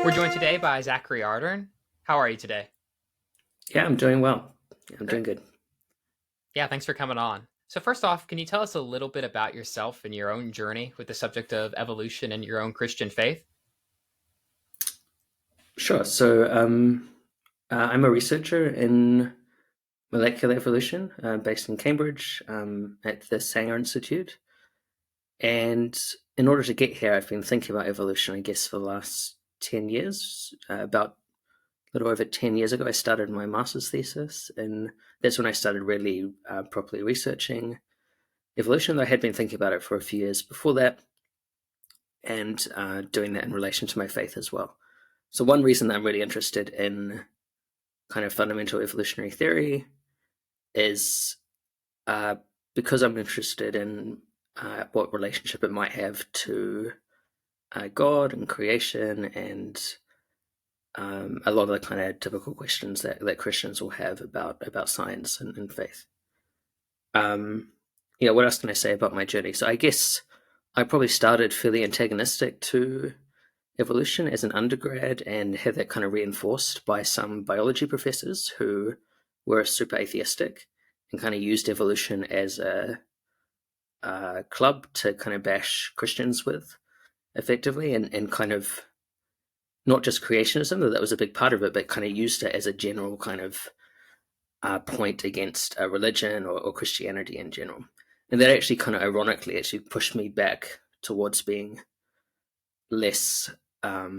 We're joined today by Zachary Ardern. How are you today? Yeah, I'm doing well. I'm doing Great. good. Yeah, thanks for coming on. So, first off, can you tell us a little bit about yourself and your own journey with the subject of evolution and your own Christian faith? Sure. I'm a researcher in molecular evolution based in Cambridge at the Sanger Institute. And in order to get here, I've been thinking about evolution, I guess, for the last 10 years. About a little over 10 years ago, I started my master's thesis. And that's when I started really properly researching evolution. I had been thinking about it for a few years before that and doing that in relation to my faith as well. So one reason that I'm really interested in kind of fundamental evolutionary theory is uh, because I'm interested in what relationship it might have to God and creation and a lot of the kind of typical questions that Christians will have about science and faith. Um, what else can I say about my journey? So I guess I probably started fairly antagonistic to evolution as an undergrad and had that kind of reinforced by some biology professors who were super atheistic and kind of used evolution as a club to kind of bash Christians with effectively and kind of not just creationism, though that was a big part of it, but kind of used it as a general kind of point against religion or Christianity in general. And that actually kind of ironically actually pushed me back towards being less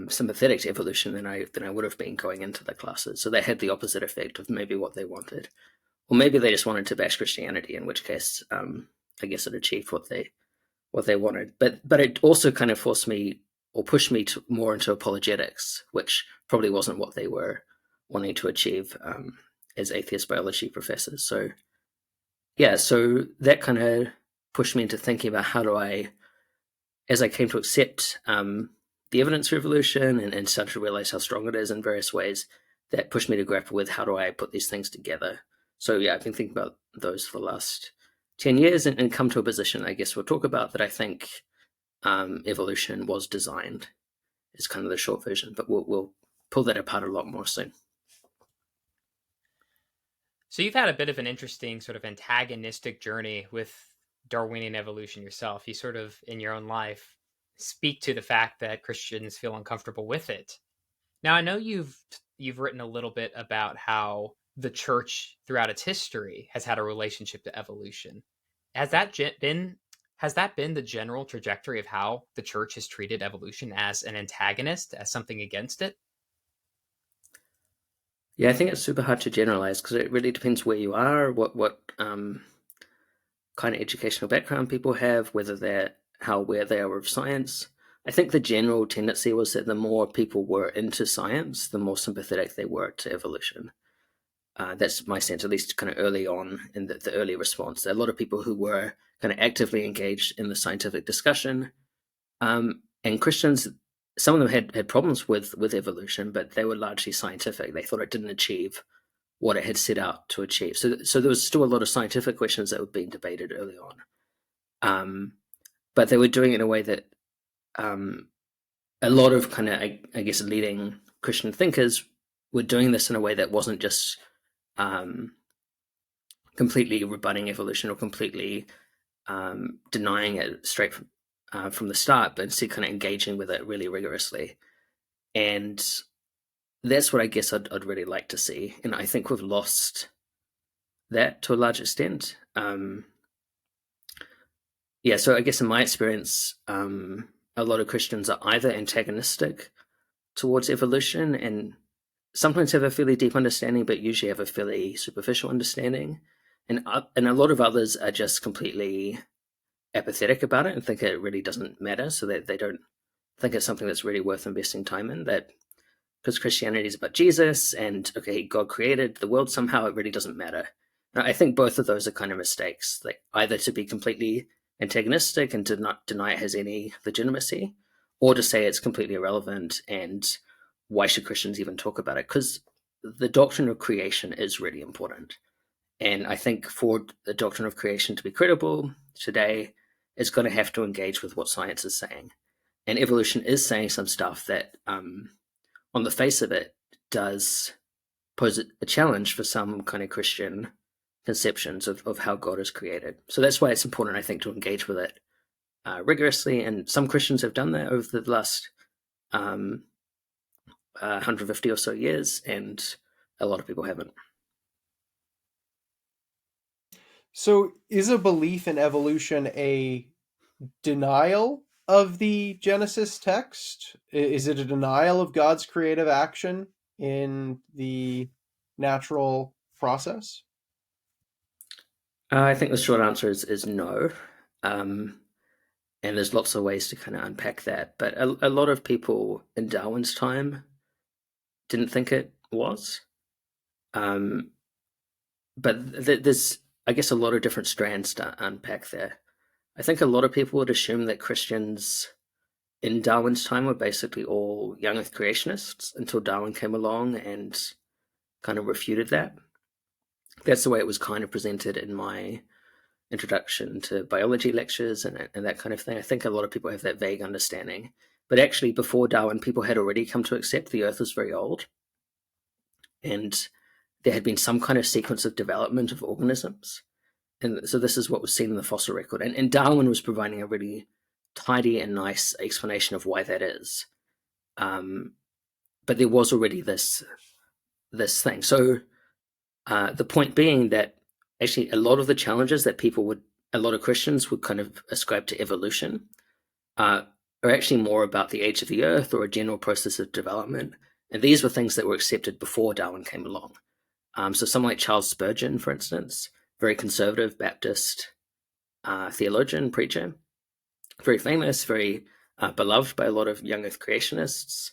sympathetic to evolution than I would have been going into the classes. So they had the opposite effect of maybe what they wanted, or maybe they just wanted to bash Christianity, in which case I guess it achieved what they wanted. But it also kind of forced me or pushed me more into apologetics, which probably wasn't what they were wanting to achieve as atheist biology professors. So yeah, so that kind of pushed me into thinking about how do I, as I came to accept the evidence for evolution and started to realize how strong it is in various ways, that pushed me to grapple with how do I put these things together. So yeah, I've been thinking about those for the last 10 years and come to a position I guess we'll talk about that I think evolution was designed is kind of the short version, but we'll pull that apart a lot more soon. So, you've had a bit of an interesting sort of antagonistic journey with Darwinian evolution yourself. You sort of, in your own life, speak to the fact that Christians feel uncomfortable with it. Now, I know you've written a little bit about how the church throughout its history has had a relationship to evolution. Has that been the general trajectory of how the church has treated evolution as an antagonist, as something against it? Yeah, I think it's super hard to generalize because it really depends where you are, what kind of educational background people have, whether they're how aware they are of science. I think the general tendency was that the more people were into science, the more sympathetic they were to evolution. That's my sense, at least kind of early on in the early response. There are a lot of people who were kind of actively engaged in the scientific discussion. And Christians, some of them had problems with evolution, but they were largely scientific. They thought it didn't achieve what it had set out to achieve. So there was still a lot of scientific questions that were being debated early on. But they were doing it in a way that um, a lot of kind of, I guess, leading Christian thinkers were doing this in a way that wasn't just um, completely rebutting evolution or completely denying it straight from the start, but instead kind of engaging with it really rigorously. And that's what I guess I'd really like to see. And I think we've lost that to a large extent. Yeah, so I guess in my experience, a lot of Christians are either antagonistic towards evolution and sometimes have a fairly deep understanding, but usually have a fairly superficial understanding. And a lot of others are just completely apathetic about it and think it really doesn't matter, so that they don't think it's something that's really worth investing time in. That because Christianity is about Jesus and okay, God created the world somehow, it really doesn't matter. Now, I think both of those are kind of mistakes, like either to be completely antagonistic and to not deny it has any legitimacy, or to say it's completely irrelevant and why should Christians even talk about it? Because the doctrine of creation is really important. And I think for the doctrine of creation to be credible today, it's going to have to engage with what science is saying. And evolution is saying some stuff that on the face of it, does pose a challenge for some kind of Christian conceptions of how God is created. So that's why it's important, I think, to engage with it rigorously. And some Christians have done that over the last 150 or so years, and a lot of people haven't. So is a belief in evolution a denial of the Genesis text? Is it a denial of God's creative action in the natural process? I think the short answer is no. Um, and there's lots of ways to kind of unpack that. But a lot of people in Darwin's time didn't think it was. Um, but there's, I guess, a lot of different strands to unpack there. I think a lot of people would assume that Christians in Darwin's time were basically all young earth creationists until Darwin came along and kind of refuted that. That's the way it was kind of presented in my introduction to biology lectures and that kind of thing. I think a lot of people have that vague understanding. But actually, before Darwin, people had already come to accept the Earth was very old. And there had been some kind of sequence of development of organisms. And so this is what was seen in the fossil record. And Darwin was providing a really tidy and nice explanation of why that is. But there was already this thing. So the point being that actually a lot of the challenges that a lot of Christians would kind of ascribe to evolution are actually more about the age of the earth or a general process of development. And these were things that were accepted before Darwin came along. So someone like Charles Spurgeon, for instance, very conservative Baptist theologian, preacher, very famous, very beloved by a lot of young earth creationists.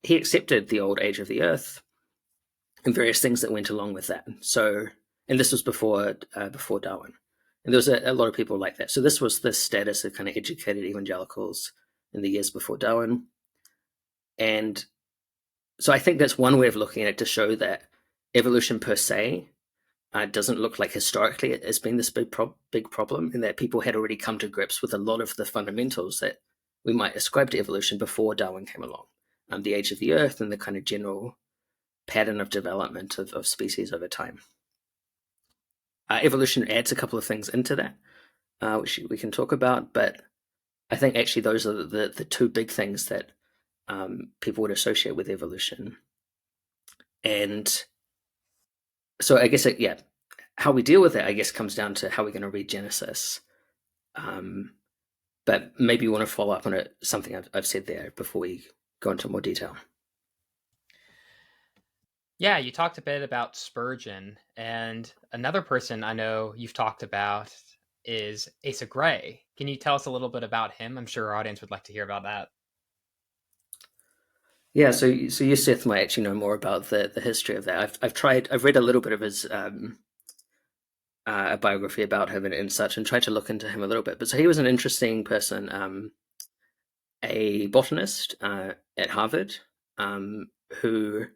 He accepted the old age of the earth and various things that went along with that. So, and this was before Darwin, and there was a lot of people like that. So this was the status of kind of educated evangelicals in the years before Darwin, and so I think that's one way of looking at it, to show that evolution per se doesn't look like historically it's been this big problem, and that people had already come to grips with a lot of the fundamentals that we might ascribe to evolution before Darwin came along, the age of the earth and the kind of general pattern of development of species over time. Evolution adds a couple of things into that, which we can talk about, but I think actually those are the two big things that people would associate with evolution. And so I guess, how we deal with it, I guess, comes down to how we're going to read Genesis. But maybe you want to follow up on something I've said there before we go into more detail. Yeah, you talked a bit about Spurgeon, and another person I know you've talked about is Asa Gray. Can you tell us a little bit about him? I'm sure our audience would like to hear about that. Yeah, so you, Seth, might actually know more about the history of that. I've read a little bit of his a biography about him and such, and tried to look into him a little bit. But so he was an interesting person, a botanist at Harvard, who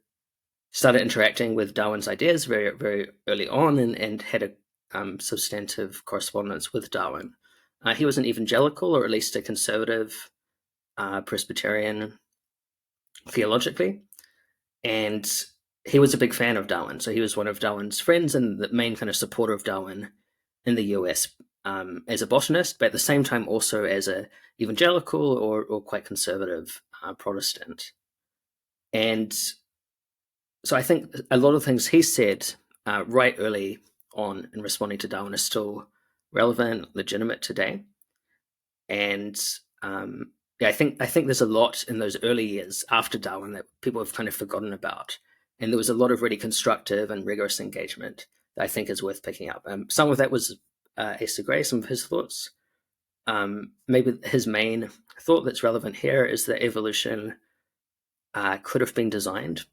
started interacting with Darwin's ideas very, very early on, and had a substantive correspondence with Darwin. He was an evangelical, or at least a conservative Presbyterian theologically, and he was a big fan of Darwin. So he was one of Darwin's friends and the main kind of supporter of Darwin in the US, as a botanist, but at the same time also as a evangelical or quite conservative Protestant. And so I think a lot of things he said right early on in responding to Darwin are still relevant, legitimate today. And I think there's a lot in those early years after Darwin that people have kind of forgotten about. And there was a lot of really constructive and rigorous engagement that I think is worth picking up. Some of that was Asa Gray, some of his thoughts. Maybe his main thought that's relevant here is that evolution could have been designed.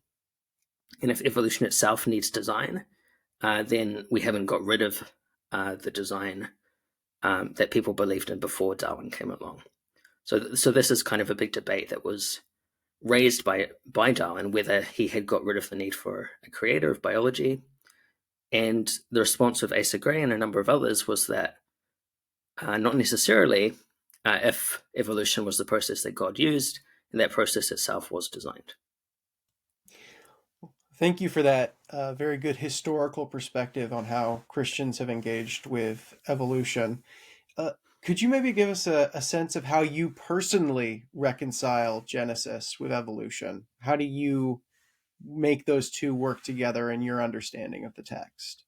And if evolution itself needs design, then we haven't got rid of the design that people believed in before Darwin came along. So this is kind of a big debate that was raised by Darwin, whether he had got rid of the need for a creator of biology. And the response of Asa Gray and a number of others was that not necessarily, if evolution was the process that God used, and that process itself was designed. Thank you for that very good historical perspective on how Christians have engaged with evolution. Uh, could you maybe give us a sense of how you personally reconcile Genesis with evolution? How do you make those two work together in your understanding of the text?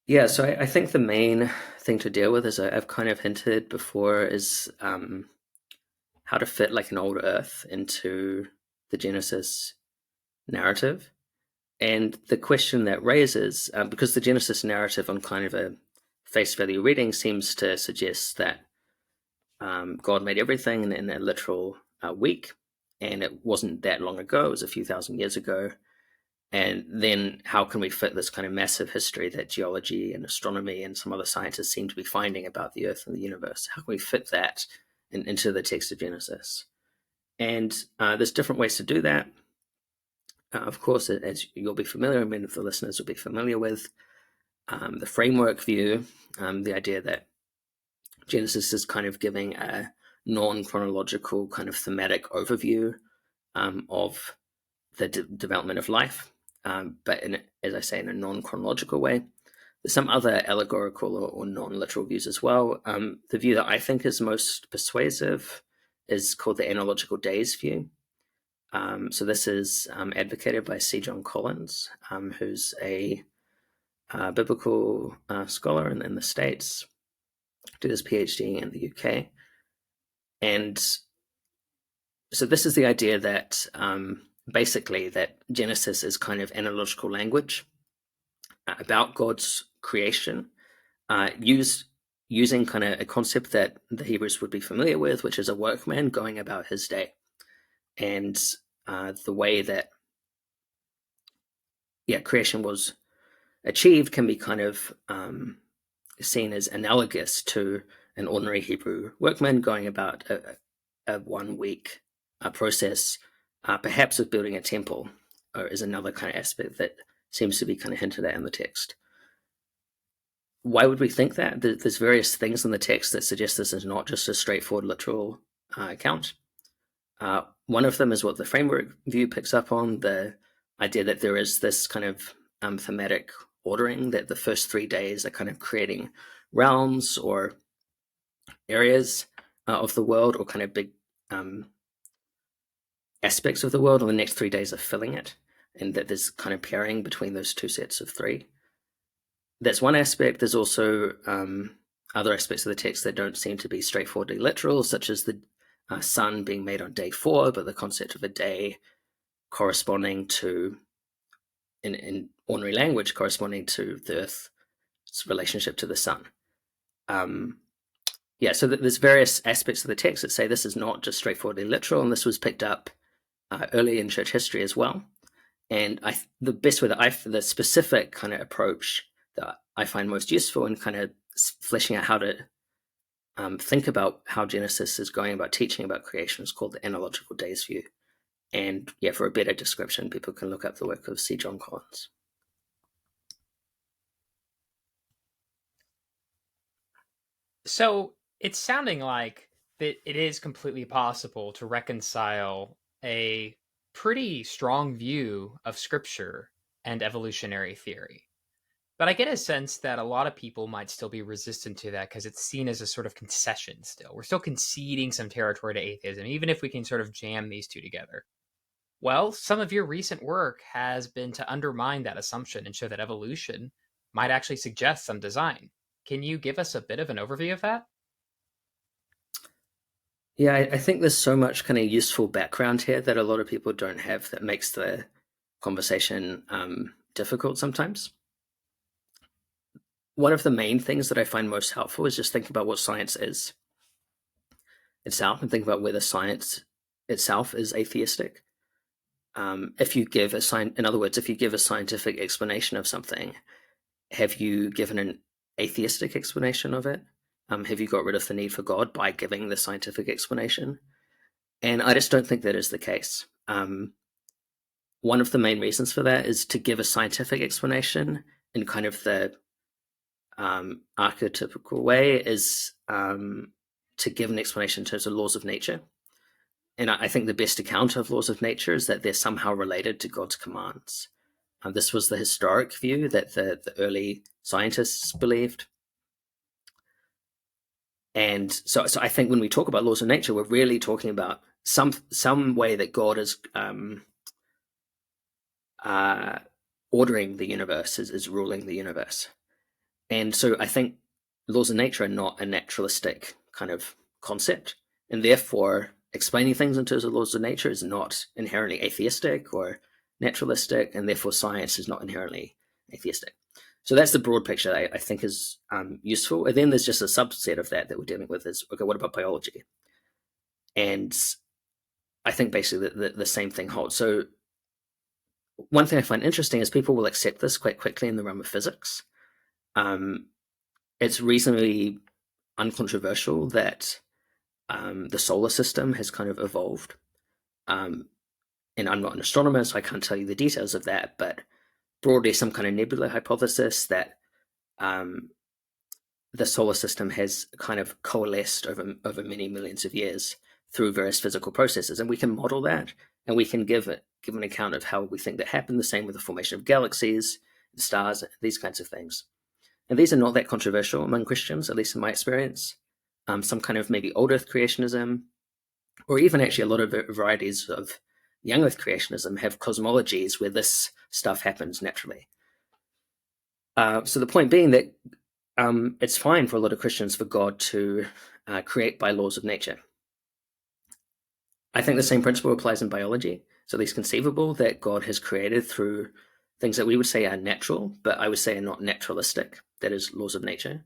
Yeah, so I think the main thing to deal with, as I've kind of hinted before, is how to fit like an old Earth into the Genesis narrative. And the question that raises, because the Genesis narrative on kind of a face value reading seems to suggest that God made everything in a literal week, and it wasn't that long ago, it was a few thousand years ago. And then how can we fit this kind of massive history that geology and astronomy and some other scientists seem to be finding about the Earth and the universe? How can we fit that into the text of Genesis? And there's different ways to do that. Of course, as you'll be familiar, and many of the listeners will be familiar with, the framework view, the idea that Genesis is kind of giving a non-chronological kind of thematic overview of the development of life, but as I say, in a non-chronological way. There's some other allegorical or non-literal views as well. The view that I think is most persuasive is called the analogical days view. So this is advocated by C. John Collins, who's a biblical scholar in the States, did his PhD in the UK. And so this is the idea that basically that Genesis is kind of analogical language about God's creation, using kind of a concept that the Hebrews would be familiar with, which is a workman going about his day. And the way that creation was achieved can be kind of seen as analogous to an ordinary Hebrew workman going about a 1 week process, perhaps of building a temple, or is another kind of aspect that seems to be kind of hinted at in the text. Why would we think that? There's various things in the text that suggest this is not just a straightforward literal account. One of them is what the framework view picks up on, the idea that there is this kind of thematic ordering, that the first 3 days are kind of creating realms or areas of the world, or kind of big aspects of the world, and the next 3 days are filling it, and that there's kind of pairing between those two sets of three. That's one aspect. There's also other aspects of the text that don't seem to be straightforwardly literal, such as the sun being made on day 4, but the concept of a day corresponding to, in ordinary language, corresponding to the Earth's relationship to the sun. So there's various aspects of the text that say this is not just straightforwardly literal, and this was picked up early in church history as well. And the best way that the specific kind of approach that I find most useful in kind of fleshing out how to think about how Genesis is going about teaching about creation is called the analogical days view. And for a better description, people can look up the work of C. John Collins. So it's sounding like that it is completely possible to reconcile a pretty strong view of scripture and evolutionary theory. But I get a sense that a lot of people might still be resistant to that because it's seen as a sort of concession still. We're still conceding some territory to atheism, even if we can sort of jam these two together. Well, some of your recent work has been to undermine that assumption and show that evolution might actually suggest some design. Can you give us a bit of an overview of that? Yeah, I think there's so much kind of useful background here that a lot of people don't have that makes the conversation difficult sometimes. One of the main things that I find most helpful is just think about what science is itself, and think about whether science itself is atheistic. If you give in other words, if you give a scientific explanation of something, have you given an atheistic explanation of it? Have you got rid of the need for God by giving the scientific explanation? And I just don't think that is the case. One of the main reasons for that is to give a scientific explanation in kind of the archetypical way is to give an explanation in terms of laws of nature. I think the best account of laws of nature is that they're somehow related to God's commands. This was the historic view that the early scientists believed. And so I think when we talk about laws of nature, we're really talking about some way that God is ordering the universe, is ruling the universe. And so I think laws of nature are not a naturalistic kind of concept, and therefore explaining things in terms of laws of nature is not inherently atheistic or naturalistic, and therefore science is not inherently atheistic. So that's the broad picture I think is useful. And then there's just a subset of that we're dealing with is, okay, what about biology? And I think basically the same thing holds. So one thing I find interesting is people will accept this quite quickly in the realm of physics. It's reasonably uncontroversial that the solar system has kind of evolved. And I'm not an astronomer, so I can't tell you the details of that, but broadly some kind of nebula hypothesis that the solar system has kind of coalesced over many millions of years through various physical processes. And we can model that, and we can give an account of how we think that happened, the same with the formation of galaxies, stars, these kinds of things. And these are not that controversial among Christians, at least in my experience. Some kind of maybe old Earth creationism, or even actually a lot of varieties of young Earth creationism have cosmologies where this stuff happens naturally. So the point being that it's fine for a lot of Christians for God to create by laws of nature. I think the same principle applies in biology. So at least conceivable that God has created through things that we would say are natural, but I would say are not naturalistic, that is laws of nature.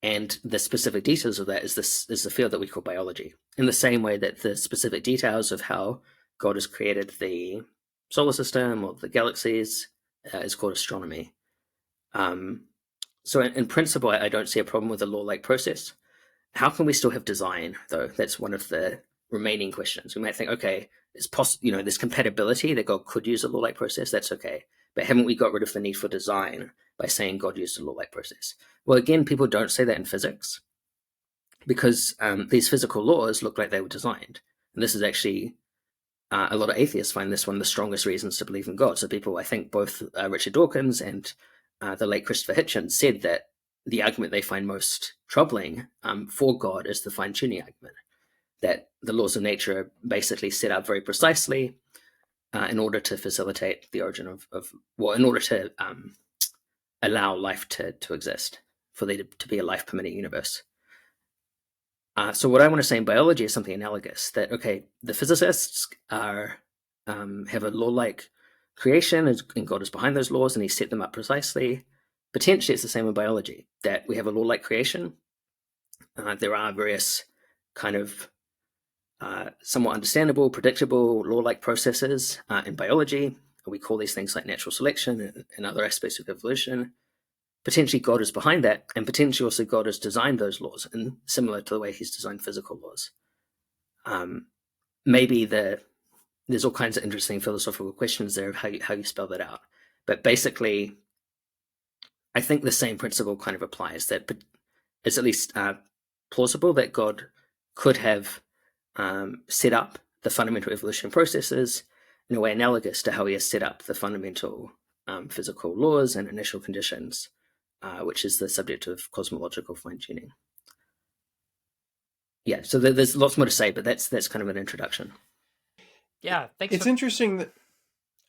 And the specific details of that is the field that we call biology. In the same way that the specific details of how God has created the solar system or the galaxies is called astronomy. So in principle, I don't see a problem with a law-like process. How can we still have design, though? That's one of the remaining questions. We might think, okay, it's possible, there's compatibility that God could use a law-like process. That's okay. But haven't we got rid of the need for design by saying God used a law-like process? Well, again, people don't say that in physics because these physical laws look like they were designed. And this is actually, a lot of atheists find this one of the strongest reasons to believe in God. So people, I think both Richard Dawkins and the late Christopher Hitchens said that the argument they find most troubling for God is the fine-tuning argument, that the laws of nature are basically set up very precisely in order to facilitate the origin in order to allow life to exist, for there to be a life-permitting universe. So what I want to say in biology is something analogous, that, okay, the physicists have a law-like creation, and God is behind those laws, and he set them up precisely. Potentially it's the same in biology, that we have a law-like creation. There are various kind of somewhat understandable, predictable, law-like processes in biology. We call these things like natural selection and other aspects of evolution. Potentially God is behind that, and potentially also God has designed those laws, and similar to the way he's designed physical laws. Maybe there's all kinds of interesting philosophical questions there of how you spell that out. But basically, I think the same principle kind of applies, that it's at least plausible that God could have set up the fundamental evolution processes in a way analogous to how he has set up the fundamental physical laws and initial conditions, which is the subject of cosmological fine-tuning. Yeah, so there's lots more to say, but that's kind of an introduction. Yeah, thanks. It's interesting that...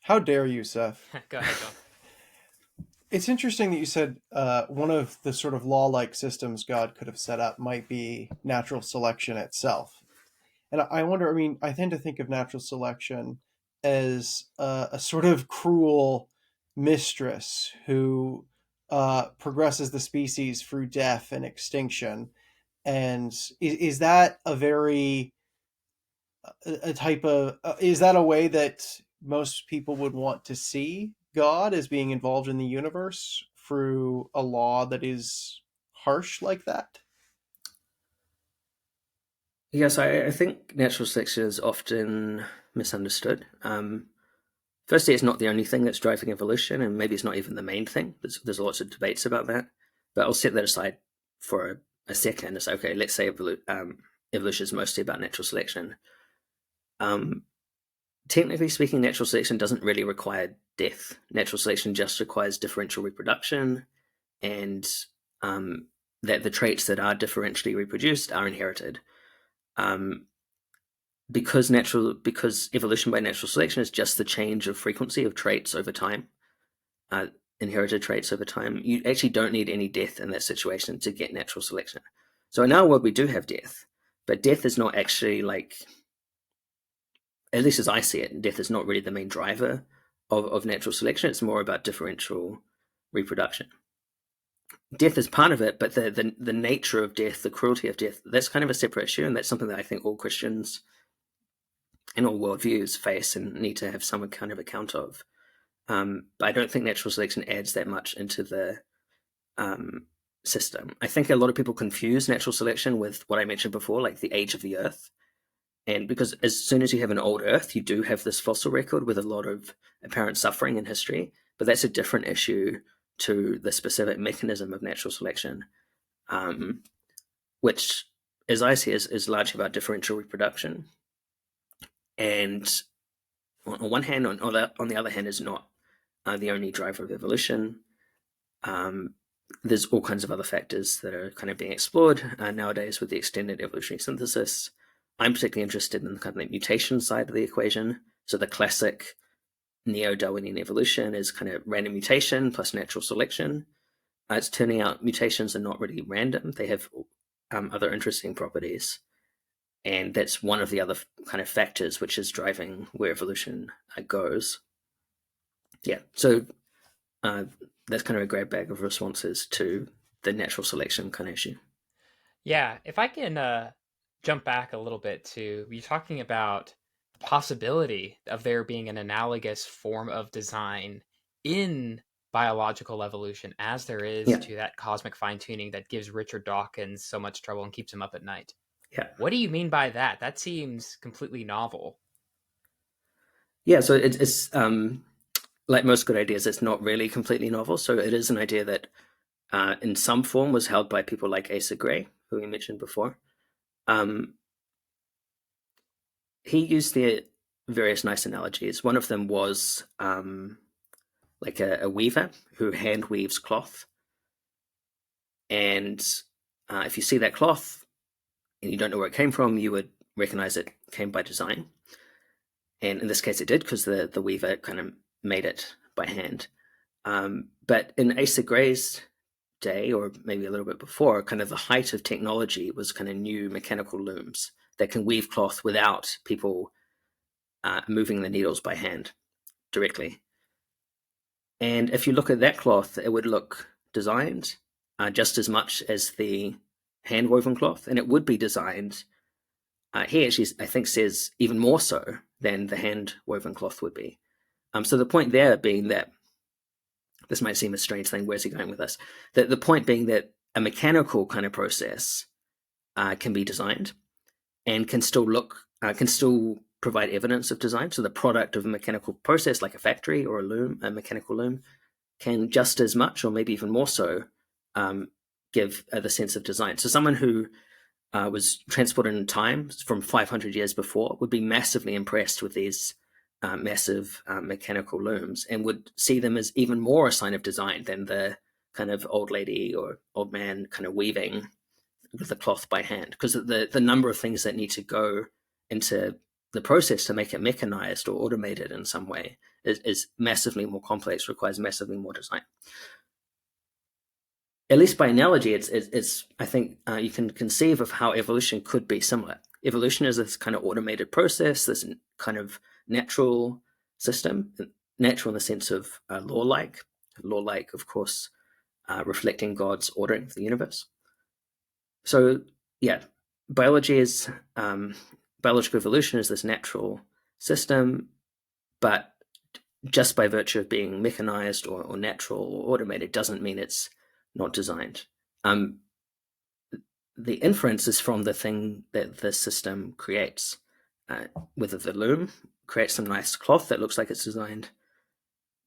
How dare you, Seth? Go ahead, John. It's interesting that you said one of the sort of law-like systems God could have set up might be natural selection itself. And I wonder, I tend to think of natural selection as a sort of cruel mistress who progresses the species through death and extinction. And is that a type of, is that a way that most people would want to see God as being involved in the universe through a law that is harsh like that? Yes, I think natural selection is often misunderstood. Firstly, it's not the only thing that's driving evolution, and maybe it's not even the main thing. There's lots of debates about that, but I'll set that aside for a second. It's okay. Let's say evolution is mostly about natural selection. Technically speaking, natural selection doesn't really require death. Natural selection just requires differential reproduction, and that the traits that are differentially reproduced are inherited. Um, because evolution by natural selection is just the change of frequency of traits over time, inherited traits over time, you actually don't need any death in that situation to get natural selection. So in our world, we do have death, but death is not actually, like, at least as I see it, death is not really the main driver of natural selection. It's more about differential reproduction. Death is part of it, but the nature of death, the cruelty of death, that's kind of a separate issue, and that's something that I think all Christians in all worldviews face and need to have some kind of account of. But I don't think natural selection adds that much into the system. I think a lot of people confuse natural selection with what I mentioned before, like the age of the Earth. And because as soon as you have an old Earth, you do have this fossil record with a lot of apparent suffering in history. But that's a different issue to the specific mechanism of natural selection, which, as I see, is largely about differential reproduction. And on one hand, on the other hand, is not the only driver of evolution. There's all kinds of other factors that are kind of being explored nowadays with the extended evolutionary synthesis. I'm particularly interested in the kind of the mutation side of the equation. So the classic neo-Darwinian evolution is kind of random mutation plus natural selection. It's turning out mutations are not really random. They have other interesting properties. And that's one of the other kind of factors which is driving where evolution goes. Yeah, so that's kind of a grab bag of responses to the natural selection kind of issue. Yeah, if I can jump back a little bit to you talking about the possibility of there being an analogous form of design in biological evolution as there is Yeah. to that cosmic fine-tuning that gives Richard Dawkins so much trouble and keeps him up at night. Yeah. What do you mean by that? That seems completely novel. Yeah, so it's like most good ideas, it's not really completely novel. So it is an idea that in some form was held by people like Asa Gray, who we mentioned before. He used the various nice analogies. One of them was like a weaver who hand weaves cloth. And if you see that cloth and you don't know where it came from, you would recognize it came by design. And in this case, it did, because the weaver kind of made it by hand. But in Asa Gray's day, or maybe a little bit before, kind of the height of technology was kind of new mechanical looms that can weave cloth without people moving the needles by hand directly. And if you look at that cloth, it would look designed just as much as the hand woven cloth, and it would be designed. He actually, I think, says even more so than the hand woven cloth would be. So the point there being that, this might seem a strange thing, where's he going with this? The point being that a mechanical kind of process can be designed and can still provide evidence of design. So the product of a mechanical process, like a factory or a mechanical loom, can just as much, or maybe even more so, give the sense of design. So someone who was transported in time from 500 years before would be massively impressed with these massive mechanical looms, and would see them as even more a sign of design than the kind of old lady or old man kind of weaving the cloth by hand, because the number of things that need to go into the process to make it mechanized or automated in some way is massively more complex, requires massively more design. At least by analogy, it's I think you can conceive of how evolution could be similar. Evolution is this kind of automated process, this kind of natural system, natural in the sense of law-like, of course, reflecting God's ordering of the universe. So yeah, biological evolution is this natural system, but just by virtue of being mechanized or natural or automated doesn't mean it's not designed. The inference is from the thing that the system creates. Whether the loom creates some nice cloth that looks like it's designed.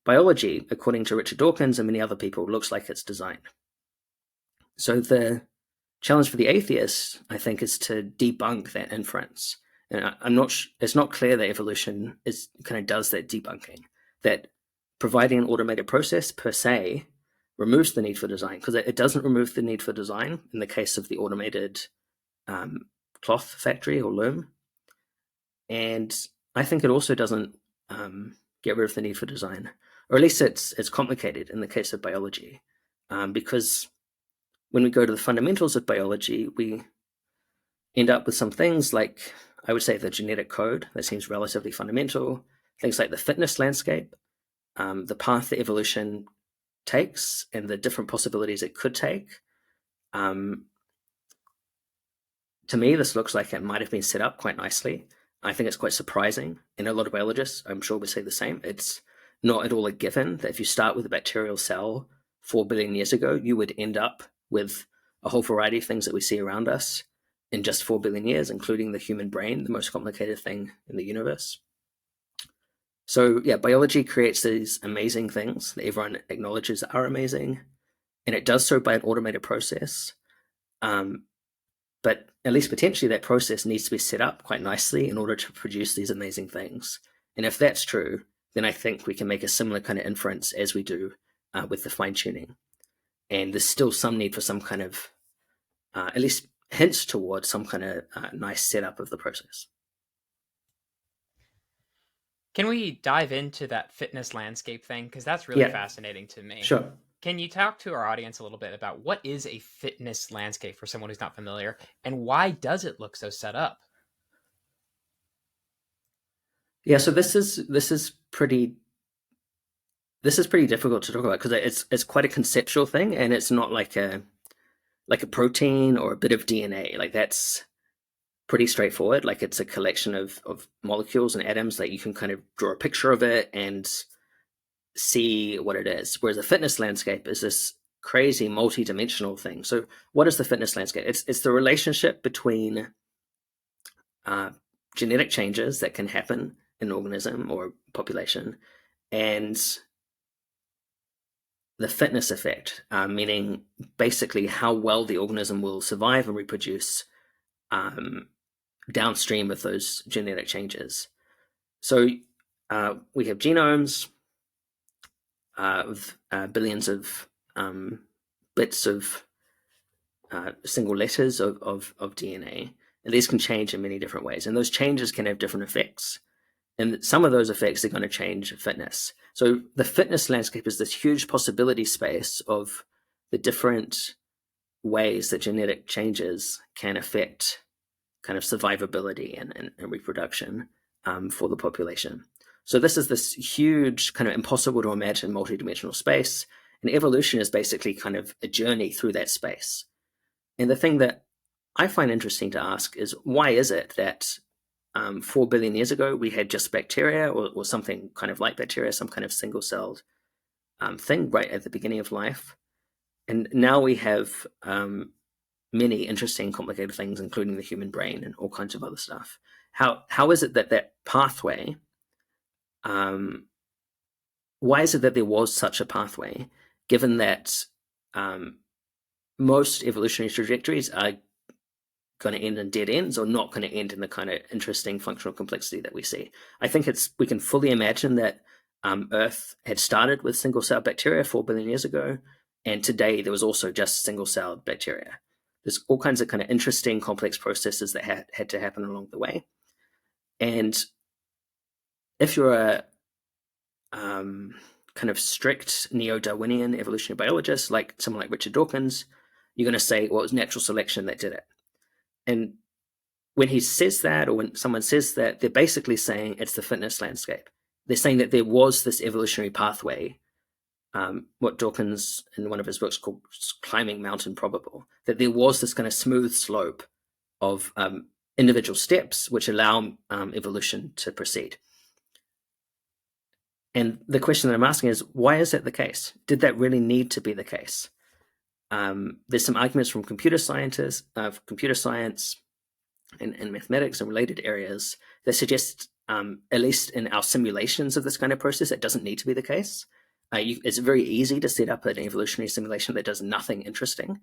Biology, according to Richard Dawkins and many other people, looks like it's designed. So the challenge for the atheist, I think, is to debunk that inference And I'm not. It's not clear that evolution is kind of does that debunking. That providing an automated process per se removes the need for design, because it doesn't remove the need for design in the case of the automated cloth factory or loom. And I think it also doesn't get rid of the need for design, or at least it's complicated in the case of biology, because when we go to the fundamentals of biology, we end up with some things like, I would say, the genetic code that seems relatively fundamental, things like the fitness landscape, the path that evolution takes and the different possibilities it could take. To me, this looks like it might have been set up quite nicely. I think it's quite surprising, and a lot of biologists, I'm sure, would say the same. It's not at all a given that if you start with a bacterial cell 4 billion years ago, you would end up with a whole variety of things that we see around us in just 4 billion years, including the human brain, the most complicated thing in the universe. So yeah, biology creates these amazing things that everyone acknowledges are amazing, and it does so by an automated process. But at least potentially that process needs to be set up quite nicely in order to produce these amazing things. And if that's true, then I think we can make a similar kind of inference as we do with the fine-tuning. And there's still some need for some kind of, at least hints towards some kind of nice setup of the process. Can we dive into that fitness landscape thing? Because that's really fascinating to me. Sure. Can you talk to our audience a little bit about what is a fitness landscape for someone who's not familiar, and why does it look so set up? Yeah, so this is pretty difficult to talk about, because it's quite a conceptual thing, and it's not like a protein or a bit of DNA. Like, that's pretty straightforward. Like, it's a collection of molecules and atoms that you can kind of draw a picture of it and see what it is. Whereas the fitness landscape is this crazy multi-dimensional thing. So what is the fitness landscape? It's the relationship between genetic changes that can happen in an organism or population and the fitness effect, meaning basically how well the organism will survive and reproduce downstream of those genetic changes. So we have genomes with billions of bits of single letters of DNA, and these can change in many different ways, and those changes can have different effects, and some of those effects are going to change fitness. So the fitness landscape is this huge possibility space of the different ways that genetic changes can affect kind of survivability and reproduction for the population. So this is this huge, kind of impossible to imagine multidimensional space, and evolution is basically kind of a journey through that space. And the thing that I find interesting to ask is, why is it that 4 billion years ago we had just bacteria or something kind of like bacteria, some kind of single-celled thing right at the beginning of life, and now we have many interesting, complicated things, including the human brain and all kinds of other stuff. How is it that pathway? Why is it that there was such a pathway, given that most evolutionary trajectories are going to end in dead ends or not going to end in the kind of interesting functional complexity that we see? I think we can fully imagine that Earth had started with single-celled bacteria 4 billion years ago, and today there was also just single-celled bacteria. There's all kinds of kind of interesting, complex processes that had to happen along the way. And if you're a kind of strict neo-Darwinian evolutionary biologist, like someone like Richard Dawkins, you're going to say, well, it was natural selection that did it. And when he says that, or when someone says that, they're basically saying it's the fitness landscape. They're saying that there was this evolutionary pathway, what Dawkins in one of his books called Climbing Mount Improbable, that there was this kind of smooth slope of individual steps which allow evolution to proceed. And the question that I'm asking is, why is that the case? Did that really need to be the case? There's some arguments from computer science and mathematics and related areas that suggest, at least in our simulations of this kind of process, it doesn't need to be the case. It's very easy to set up an evolutionary simulation that does nothing interesting.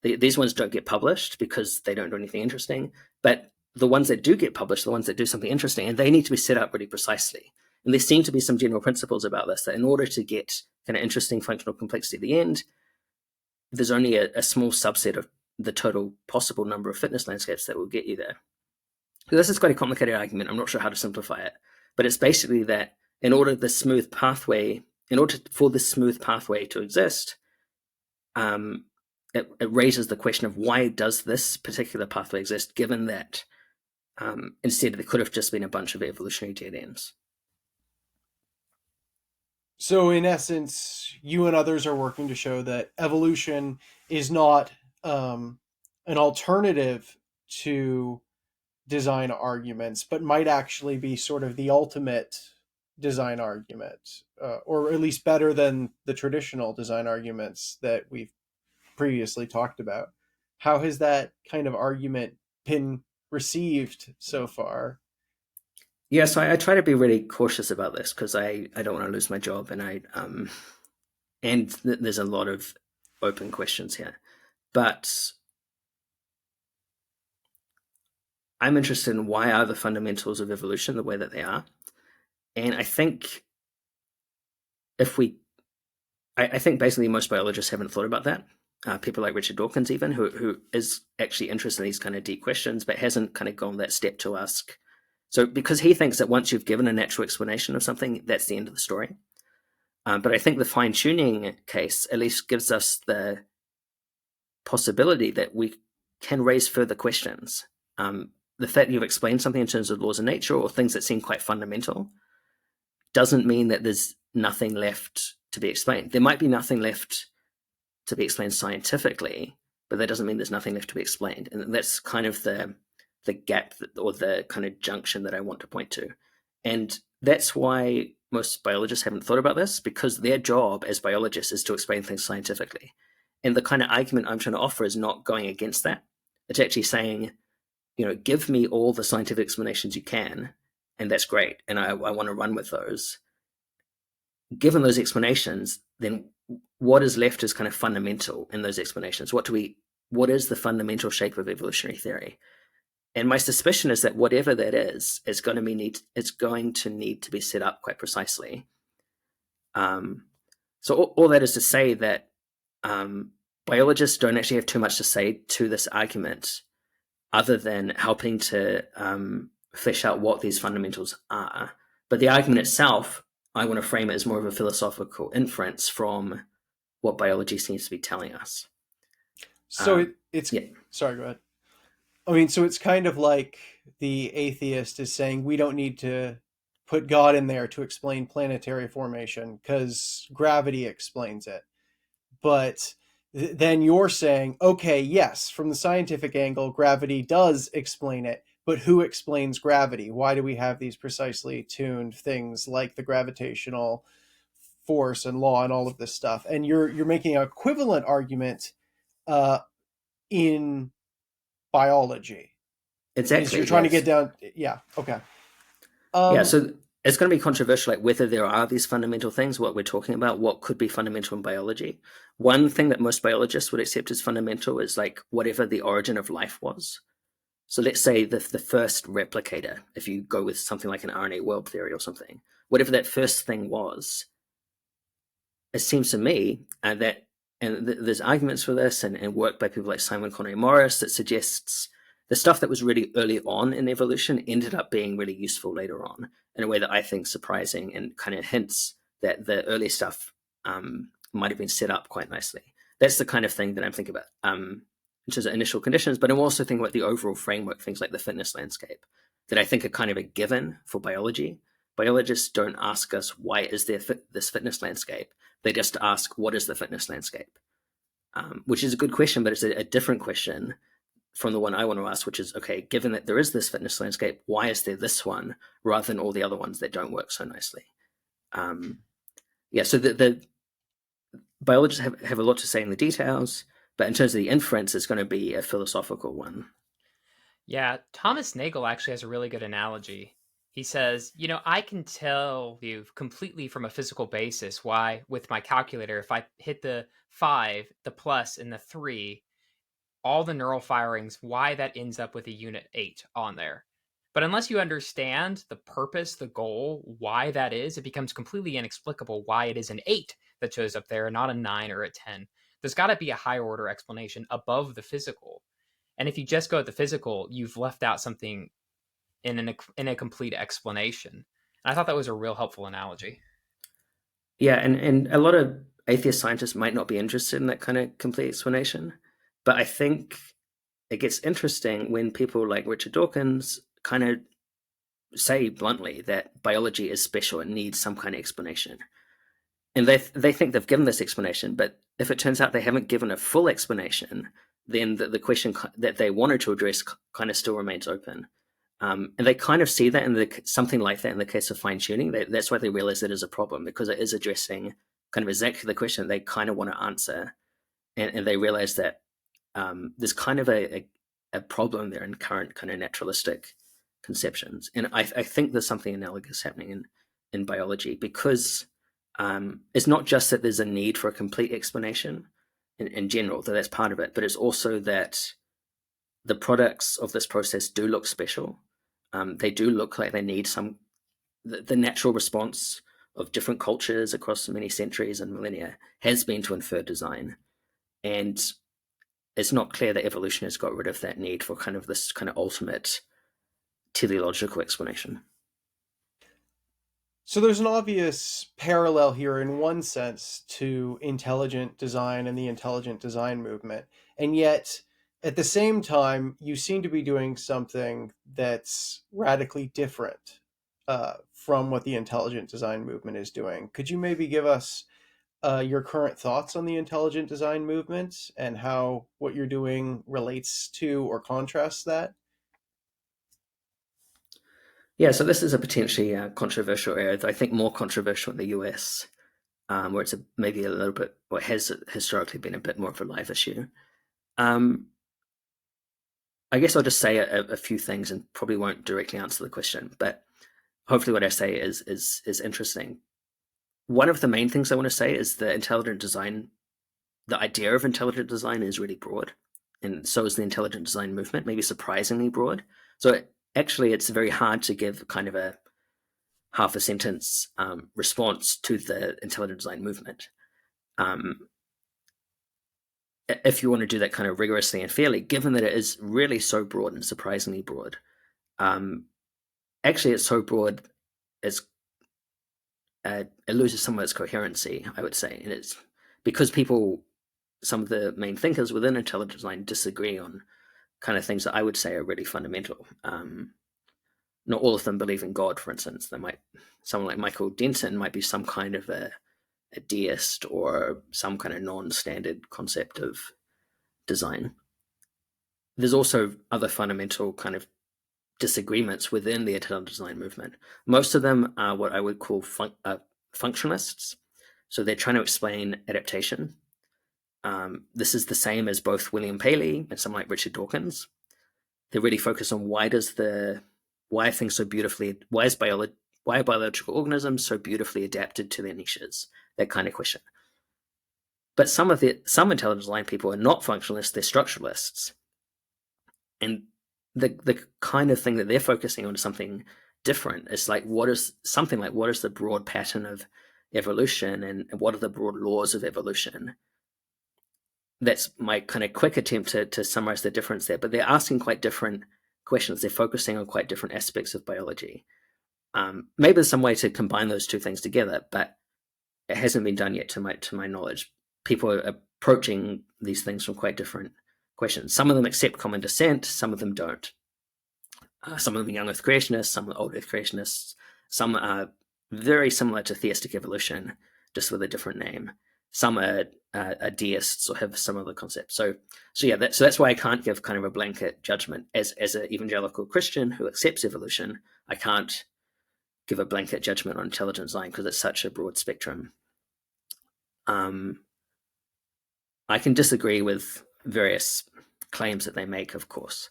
These ones don't get published because they don't do anything interesting, but the ones that do get published, the ones that do something interesting, and they need to be set up really precisely. And there seem to be some general principles about this, that in order to get kind of interesting functional complexity at the end, there's only a small subset of the total possible number of fitness landscapes that will get you there. So this is quite a complicated argument. I'm not sure how to simplify it, but it's basically that in order for this smooth pathway to exist, it raises the question of why does this particular pathway exist, given that instead there could have just been a bunch of evolutionary dead ends. So in essence, you and others are working to show that evolution is not an alternative to design arguments, but might actually be sort of the ultimate design argument, or at least better than the traditional design arguments that we've previously talked about. How has that kind of argument been received so far? Yeah, so I try to be really cautious about this because I don't want to lose my job, and there's a lot of open questions here. But I'm interested in why are the fundamentals of evolution the way that they are. And I think I think basically most biologists haven't thought about that. People like Richard Dawkins, even, who is actually interested in these kind of deep questions, but hasn't kind of gone that step to ask. So because he thinks that once you've given a natural explanation of something, that's the end of the story. But I think the fine-tuning case at least gives us the possibility that we can raise further questions. The fact you've explained something in terms of laws of nature or things that seem quite fundamental doesn't mean that there's nothing left to be explained. There might be nothing left to be explained scientifically, but that doesn't mean there's nothing left to be explained. And that's kind of the gap or the kind of junction that I want to point to. And that's why most biologists haven't thought about this, because their job as biologists is to explain things scientifically. And the kind of argument I'm trying to offer is not going against that. It's actually saying, give me all the scientific explanations you can, and that's great. And I want to run with those. Given those explanations, then what is left is kind of fundamental in those explanations. What is the fundamental shape of evolutionary theory? And my suspicion is that whatever that is going to need to be set up quite precisely. So all that is to say that biologists don't actually have too much to say to this argument, other than helping to flesh out what these fundamentals are. But the argument itself, I want to frame it as more of a philosophical inference from what biology seems to be telling us. So it's yeah. Sorry, go ahead. I mean, so it's kind of like the atheist is saying we don't need to put God in there to explain planetary formation because gravity explains it. But then you're saying, okay, yes, from the scientific angle, gravity does explain it, but who explains gravity? Why do we have these precisely tuned things like the gravitational force and law and all of this stuff? And you're making an equivalent argument in biology. Exactly. You're trying to get down. Yeah. Okay. So it's going to be controversial, like whether there are these fundamental things, what we're talking about, what could be fundamental in biology. One thing that most biologists would accept as fundamental is like whatever the origin of life was. So let's say the first replicator, if you go with something like an RNA world theory or something, whatever that first thing was, it seems to me that, and there's arguments for this and work by people like Simon Conway-Morris that suggests the stuff that was really early on in evolution ended up being really useful later on in a way that I think surprising and kind of hints that the early stuff might have been set up quite nicely. That's the kind of thing that I'm thinking about in terms of initial conditions, but I'm also thinking about the overall framework, things like the fitness landscape, that I think are kind of a given for biology. Biologists don't ask us, why is there this fitness landscape? They just ask, what is the fitness landscape? Which is a good question, but it's a different question from the one I want to ask, which is, okay, given that there is this fitness landscape, why is there this one rather than all the other ones that don't work so nicely? So the biologists have a lot to say in the details, but in terms of the inference, it's going to be a philosophical one. Yeah, Thomas Nagel actually has a really good analogy. He says, I can tell you completely from a physical basis why, with my calculator, if I hit the 5, the plus, and the 3, all the neural firings, why that ends up with a unit 8 on there. But unless you understand the purpose, the goal, why that is, it becomes completely inexplicable why it is an 8 that shows up there and not a 9 or a 10. There's got to be a higher order explanation above the physical. And if you just go at the physical, you've left out something in a complete explanation. And I thought that was a real helpful analogy. Yeah, and a lot of atheist scientists might not be interested in that kind of complete explanation, but I think it gets interesting when people like Richard Dawkins kind of say bluntly that biology is special and needs some kind of explanation. And they think they've given this explanation, but if it turns out they haven't given a full explanation, then the question that they wanted to address kind of still remains open. And they kind of see that in something like that in the case of fine tuning. That's why they realize it is a problem, because it is addressing kind of exactly the question they kind of want to answer, and they realize that there's kind of a problem there in current kind of naturalistic conceptions. And I think there's something analogous happening in biology, because it's not just that there's a need for a complete explanation in general, that that's part of it, but it's also that the products of this process do look special. They do look like they need the natural response of different cultures across many centuries and millennia has been to infer design. And it's not clear that evolution has got rid of that need for kind of this kind of ultimate teleological explanation. So there's an obvious parallel here in one sense to intelligent design and the intelligent design movement. And yet, at the same time, you seem to be doing something that's radically different from what the intelligent design movement is doing. Could you maybe give us your current thoughts on the intelligent design movement and how what you're doing relates to or contrasts that? Yeah, so this is a potentially controversial area, I think more controversial in the US, where it's maybe a little bit, or has historically been a bit more of a live issue. I guess I'll just say a few things and probably won't directly answer the question, but hopefully what I say is interesting. One of the main things I want to say is the idea of intelligent design is really broad, and so is the intelligent design movement, maybe surprisingly broad. So actually, it's very hard to give kind of a half a sentence response to the intelligent design movement. If you want to do that kind of rigorously and fairly, given that it is really so broad and surprisingly broad. Actually, it's so broad, it loses some of its coherency, I would say. And it's because some of the main thinkers within intelligent design disagree on kind of things that I would say are really fundamental. Not all of them believe in God, for instance. Someone like Michael Denton might be some kind of a deist or some kind of non-standard concept of design. There's also other fundamental kind of disagreements within the intelligent design movement. Most of them are what I would call functionalists. So they're trying to explain adaptation. This is the same as both William Paley and someone like Richard Dawkins. They really focus on why are biological organisms so beautifully adapted to their niches? That kind of question. But some intelligent design people are not functionalists, they're structuralists. And the kind of thing that they're focusing on is something different. It's like what is the broad pattern of evolution and what are the broad laws of evolution? That's my kind of quick attempt to summarize the difference there. But they're asking quite different questions. They're focusing on quite different aspects of biology. Maybe there's some way to combine those two things together, but it hasn't been done yet to my knowledge. People are approaching these things from quite different questions. Some of them accept common descent, some of them don't. Some of them are young earth creationists, some are old earth creationists. Some are very similar to theistic evolution, just with a different name. Some are deists or have some other concept. So that's why I can't give kind of a blanket judgment. As an evangelical Christian who accepts evolution, I can't give a blanket judgment on intelligent design because it's such a broad spectrum. I can disagree with various claims that they make, of course.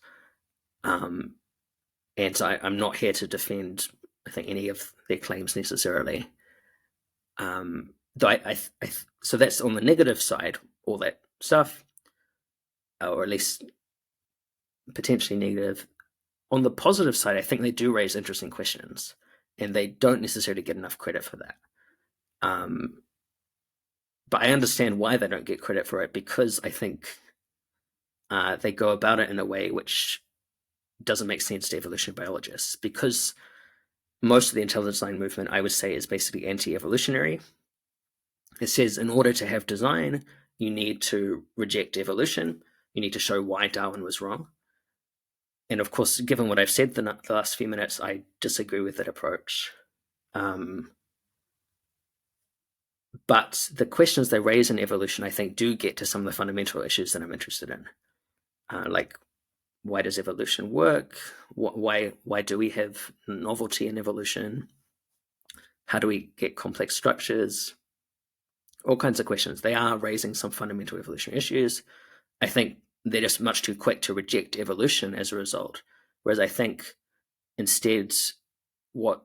And so I'm not here to defend, I think, any of their claims necessarily. So that's on the negative side, all that stuff. or at least potentially negative. On the positive side, I think they do raise interesting questions, and they don't necessarily get enough credit for that. But I understand why they don't get credit for it, because I think they go about it in a way which doesn't make sense to evolution biologists, because most of the intelligent design movement, I would say, is basically anti-evolutionary. It says in order to have design, you need to reject evolution. You need to show why Darwin was wrong. And of course, given what I've said the last few minutes, I disagree with that approach. But the questions they raise in evolution, I think, do get to some of the fundamental issues that I'm interested in. Like, why does evolution work? Why do we have novelty in evolution? How do we get complex structures? All kinds of questions. They are raising some fundamental evolutionary issues. I think they're just much too quick to reject evolution as a result. Whereas I think instead what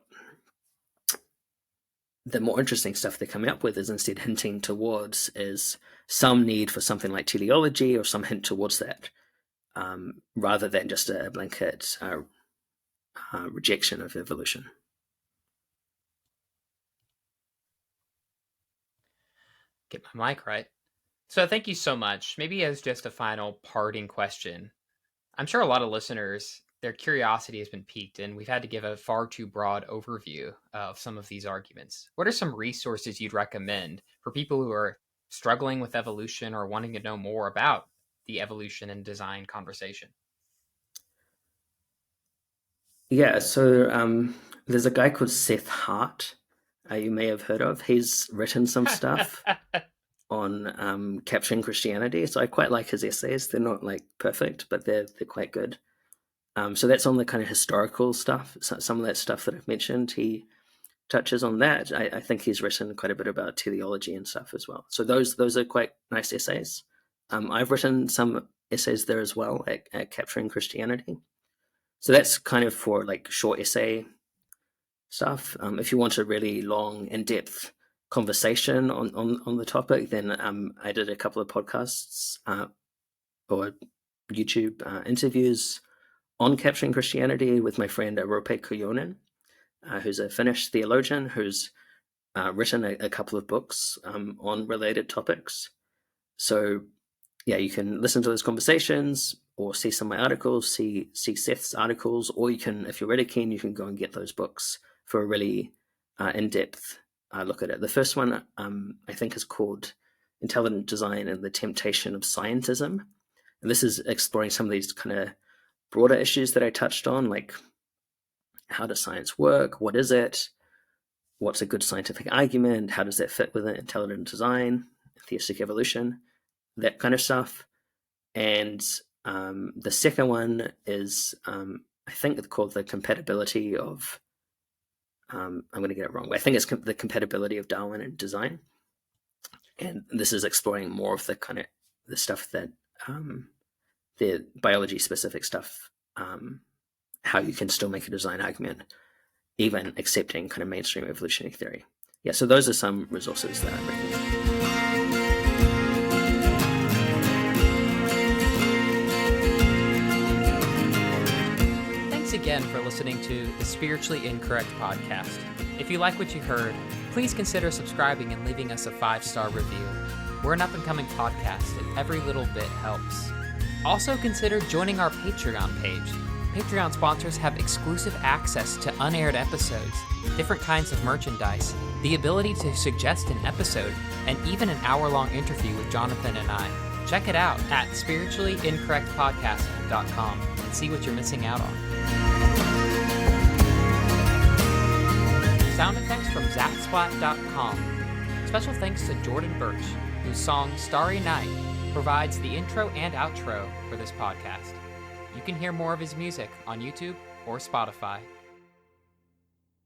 the more interesting stuff they're coming up with is instead hinting towards is some need for something like teleology or some hint towards that, rather than just a blanket rejection of evolution. Get my mic right. So thank you so much. Maybe as just a final parting question, I'm sure a lot of listeners, their curiosity has been piqued, and we've had to give a far too broad overview of some of these arguments. What are some resources you'd recommend for people who are struggling with evolution or wanting to know more about the evolution and design conversation? Yeah, so there's a guy called Seth Hart, you may have heard of. He's written some stuff on capturing Christianity. So I quite like his essays. They're not like perfect, but they're quite good. So that's on the kind of historical stuff. So some of that stuff that I've mentioned, he touches on that. I think he's written quite a bit about teleology and stuff as well. So those are quite nice essays. I've written some essays there as well at Capturing Christianity. So that's kind of for like short essay stuff. If you want a really long, in-depth conversation on the topic, then I did a couple of podcasts or YouTube interviews on Capturing Christianity with my friend Roope Kojonen, who's a Finnish theologian who's written a couple of books on related topics. So yeah, you can listen to those conversations or see some of my articles, see Seth's articles, or you can, if you're really keen, you can go and get those books for a really in-depth look at it. The first one I think is called Intelligent Design and the Temptation of Scientism. And this is exploring some of these kind of broader issues that I touched on, like how does science work? What is it? What's a good scientific argument? How does that fit with intelligent design, theistic evolution, that kind of stuff? And the second one is, I think it's called the compatibility of, I'm going to get it wrong, but I think it's the compatibility of Darwin and design. And this is exploring more of the kind of the stuff that, the biology specific stuff, how you can still make a design argument, even accepting kind of mainstream evolutionary theory. Yeah, so those are some resources that I recommend. Thanks again for listening to the Spiritually Incorrect podcast. If you like what you heard, please consider subscribing and leaving us a 5-star review. We're an up-and-coming podcast, and every little bit helps. Also consider joining our Patreon page. Patreon sponsors have exclusive access to unaired episodes, different kinds of merchandise, the ability to suggest an episode, and even an hour-long interview with Jonathan and I. Check it out at spirituallyincorrectpodcast.com and see what you're missing out on. Sound effects from zapsplat.com. Special thanks to Jordan Birch, whose song Starry Night provides the intro and outro for this podcast. You can hear more of his music on YouTube or Spotify.